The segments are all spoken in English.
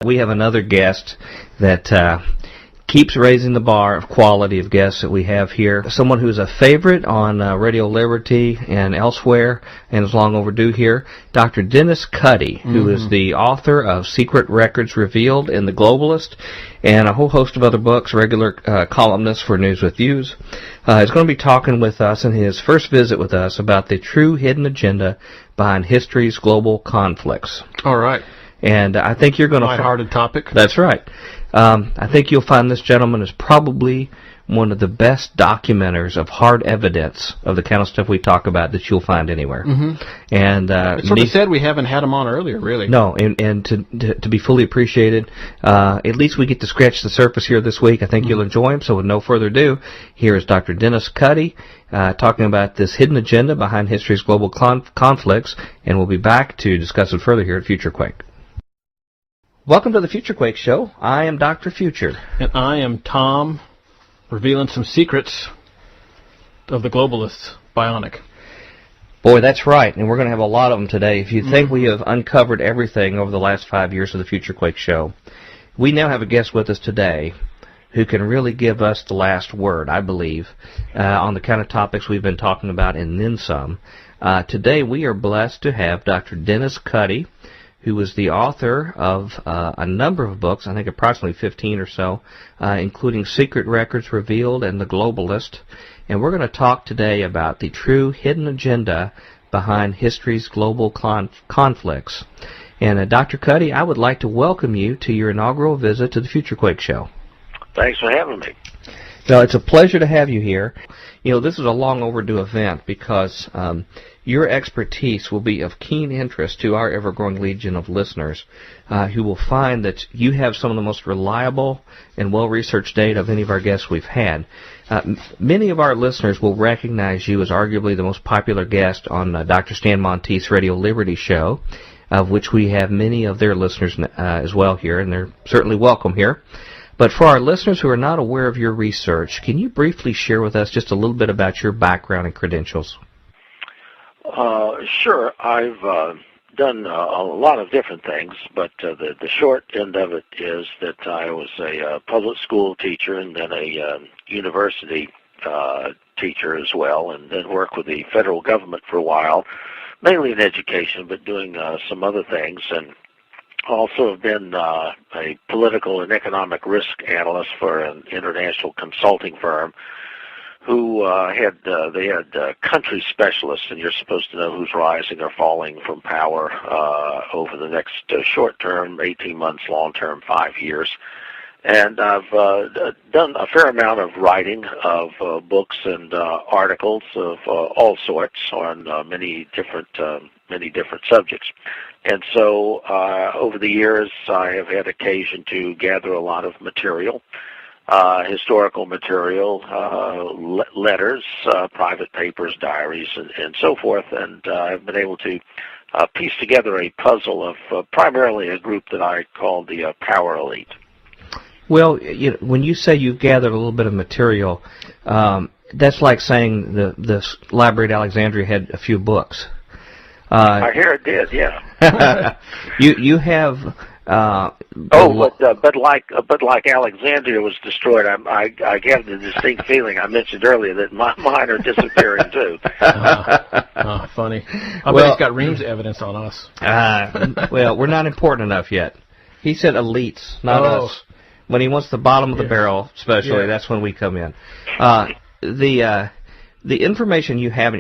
We have another guest that keeps raising the bar of quality of guests that we have here. Someone who's a favorite on Radio Liberty and elsewhere and is long overdue here, Dr. Dennis Cuddy, who is the author of Secret Records Revealed in the Globalist and a whole host of other books, regular columnist for News with Views. He's going to be talking with us in his first visit with us about the true hidden agenda behind history's global conflicts. All right. And I think you're going to... Lighthearted topic. That's right. I think you'll find this gentleman is probably one of the best documenters of hard evidence of the kind of stuff we talk about that you'll find anywhere. And it's sort of sad we haven't had him on earlier, really. No, and to be fully appreciated, at least we get to scratch the surface here this week. I think you'll enjoy him. So with no further ado, here is Dr. Dennis Cuddy talking about this hidden agenda behind history's global conflicts, and we'll be back to discuss it further here at Future Quake. Welcome to the Future Quake Show. I am Dr. Future. And I am Tom, revealing some secrets of the globalists, bionic. Boy, that's right, and we're going to have a lot of them today. If you think we have uncovered everything over the last 5 years of the Future Quake Show, we now have a guest with us today who can really give us the last word, I believe, on the kind of topics we've been talking about and then some. Today we are blessed to have Dr. Dennis Cuddy, who is the author of a number of books, I think approximately 15 or so, including Secret Records Revealed and The Globalist. And we're going to talk today about the true hidden agenda behind history's global conflicts. And Dr. Cuddy, I would like to welcome you to your inaugural visit to the Future Quake Show. Thanks for having me. Well, it's a pleasure to have you here. You know, this is a long overdue event because your expertise will be of keen interest to our ever-growing legion of listeners who will find that you have some of the most reliable and well-researched data of any of our guests we've had. Many of our listeners will recognize you as arguably the most popular guest on Dr. Stan Monteith's Radio Liberty show, of which we have many of their listeners as well here, and they're certainly welcome here. But for our listeners who are not aware of your research, can you briefly share with us just a little bit about your background and credentials? Sure. I've done a lot of different things, but the short end of it is that I was a public school teacher and then a university teacher as well, and then worked with the federal government for a while, mainly in education, but doing some other things, and also have been a political and economic risk analyst for an international consulting firm who had country specialists, and you're supposed to know who's rising or falling from power over the next short term, 18 months, long term, 5 years. And I've done a fair amount of writing of books and articles of all sorts on many different subjects. And so over the years, I have had occasion to gather a lot of material, historical material, letters, private papers, diaries, and so forth. And I've been able to piece together a puzzle of primarily a group that I call the power elite. Well, you know, when you say you've gathered a little bit of material, that's like saying the Library at Alexandria had a few books. I hear it did, yeah. you have. But like Alexandria was destroyed, I get the distinct feeling I mentioned earlier that mine are disappearing too. Funny. I bet he's got reams of evidence on us. Well, we're not important enough yet. He said elites, not us. When he wants the bottom of the barrel, especially, that's when we come in. The information you have,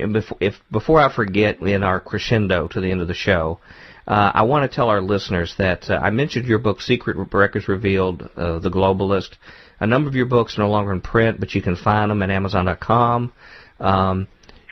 before I forget in our crescendo to the end of the show, I want to tell our listeners that I mentioned your book, Secret Records Revealed, The Globalist. A number of your books are no longer in print, but you can find them at Amazon.com.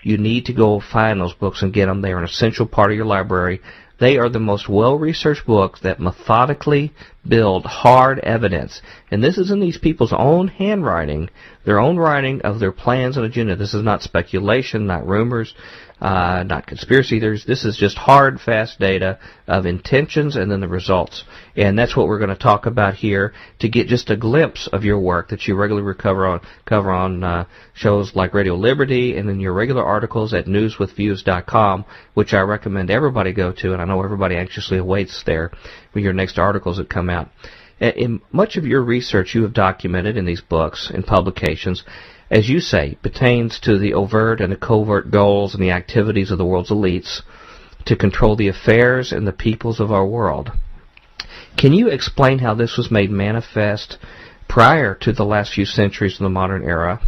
You need to go find those books and get them. They are an essential part of your library. They are the most well-researched books that methodically build hard evidence. And this is in these people's own handwriting, their own writing of their plans and agenda. This is not speculation, not rumors. not conspiracy theories. This is just hard, fast data of intentions and then the results. And that's what we're going to talk about here to get just a glimpse of your work that you regularly cover on shows like Radio Liberty and in your regular articles at newswithviews.com, which I recommend everybody go to, and I know everybody anxiously awaits there for your next articles that come out. In much of your research you have documented in these books and publications, as you say, pertains to the overt and the covert goals and the activities of the world's elites to control the affairs and the peoples of our world. Can you explain how this was made manifest prior to the last few centuries of the modern era,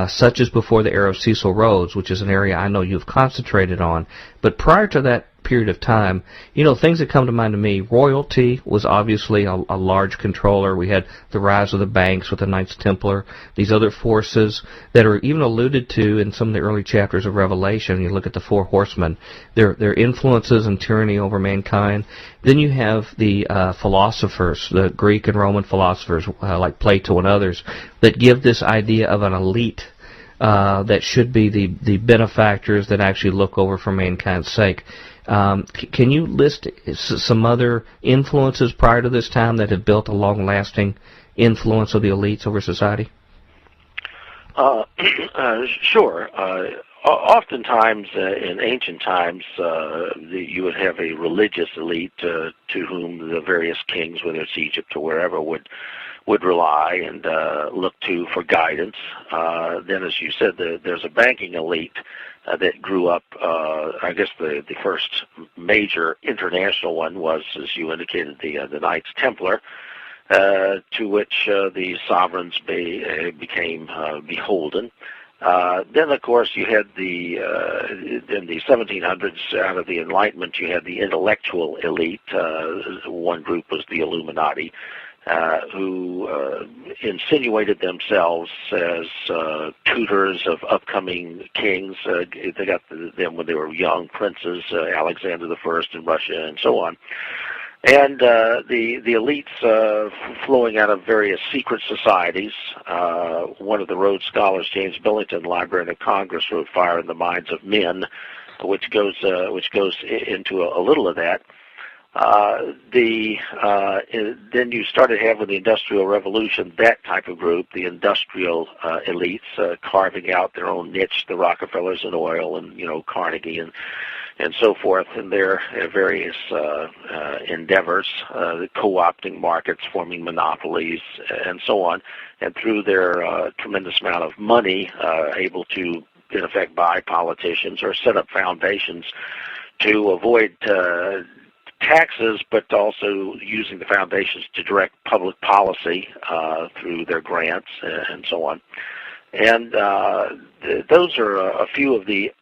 such as before the era of Cecil Rhodes, which is an area I know you've concentrated on, but prior to that period of time, things that come to mind to me, royalty was obviously a large controller. We had the rise of the banks with the Knights Templar, these other forces that are even alluded to in some of the early chapters of Revelation. You look at the four horsemen, their influences and tyranny over mankind. Then you have the philosophers, the Greek and Roman philosophers like Plato and others, that give this idea of an elite that should be the benefactors that actually look over for mankind's sake. Can you list some other influences prior to this time that have built a long-lasting influence of the elites over society? Sure. Oftentimes, in ancient times, you would have a religious elite to whom the various kings, whether it's Egypt or wherever, would rely and look to for guidance. Then, as you said, there's a banking elite that grew up. I guess the first major international one was, as you indicated, the Knights Templar, to which the sovereigns became beholden. Then, of course, you had in the 1700s, out of the Enlightenment, you had the intellectual elite. One group was the Illuminati, who insinuated themselves as tutors of upcoming kings. They got them when they were young princes, Alexander I in Russia, and so on. And the elites flowing out of various secret societies. One of the Rhodes Scholars, James Billington, Librarian of Congress, wrote "Fire in the Minds of Men," which goes into a little of that. Then you started having the Industrial Revolution, that type of group, the industrial elites, carving out their own niche, the Rockefellers in oil, and Carnegie and so forth, in their various endeavors, co-opting markets, forming monopolies, and so on, and through their tremendous amount of money, able to, in effect, buy politicians or set up foundations to avoid taxes, but also using the foundations to direct public policy through their grants and so on. And those are a few of the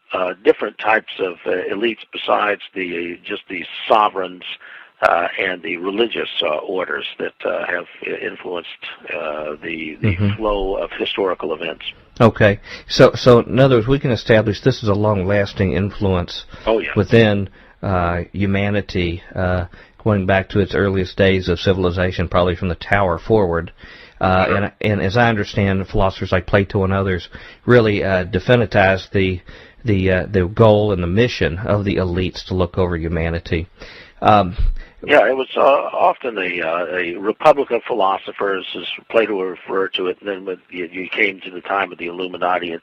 different types of elites besides just the sovereigns and the religious orders that have influenced the flow of historical events. Okay, so in other words, we can establish this is a long-lasting influence within humanity, going back to its earliest days of civilization, probably from the Tower forward. And as I understand, philosophers like Plato and others really definitized the goal and the mission of the elites to look over humanity. It was often a republic of philosophers, as Plato referred to it. And then when you came to the time of the Illuminati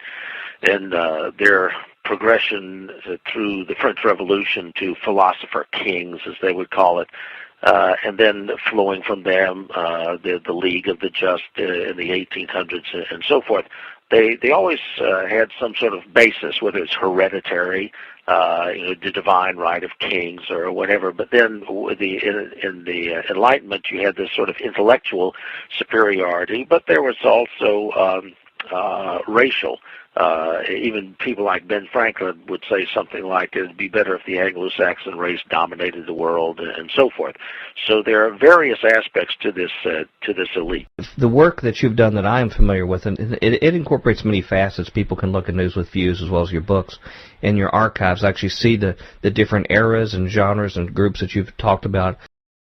and their progression through the French Revolution to philosopher kings, as they would call it, and then flowing from them, the League of the Just in the 1800s and so forth. They always had some sort of basis, whether it's hereditary, the divine right of kings or whatever. But then in the Enlightenment, you had this sort of intellectual superiority, but there was also racial. Even people like Ben Franklin would say something like, it'd be better if the Anglo-Saxon race dominated the world, and so forth. So there are various aspects to this elite. The work that you've done that I am familiar with, and it incorporates many facets. People can look at News with Views as well as your books and your archives, actually see the different eras and genres and groups that you've talked about.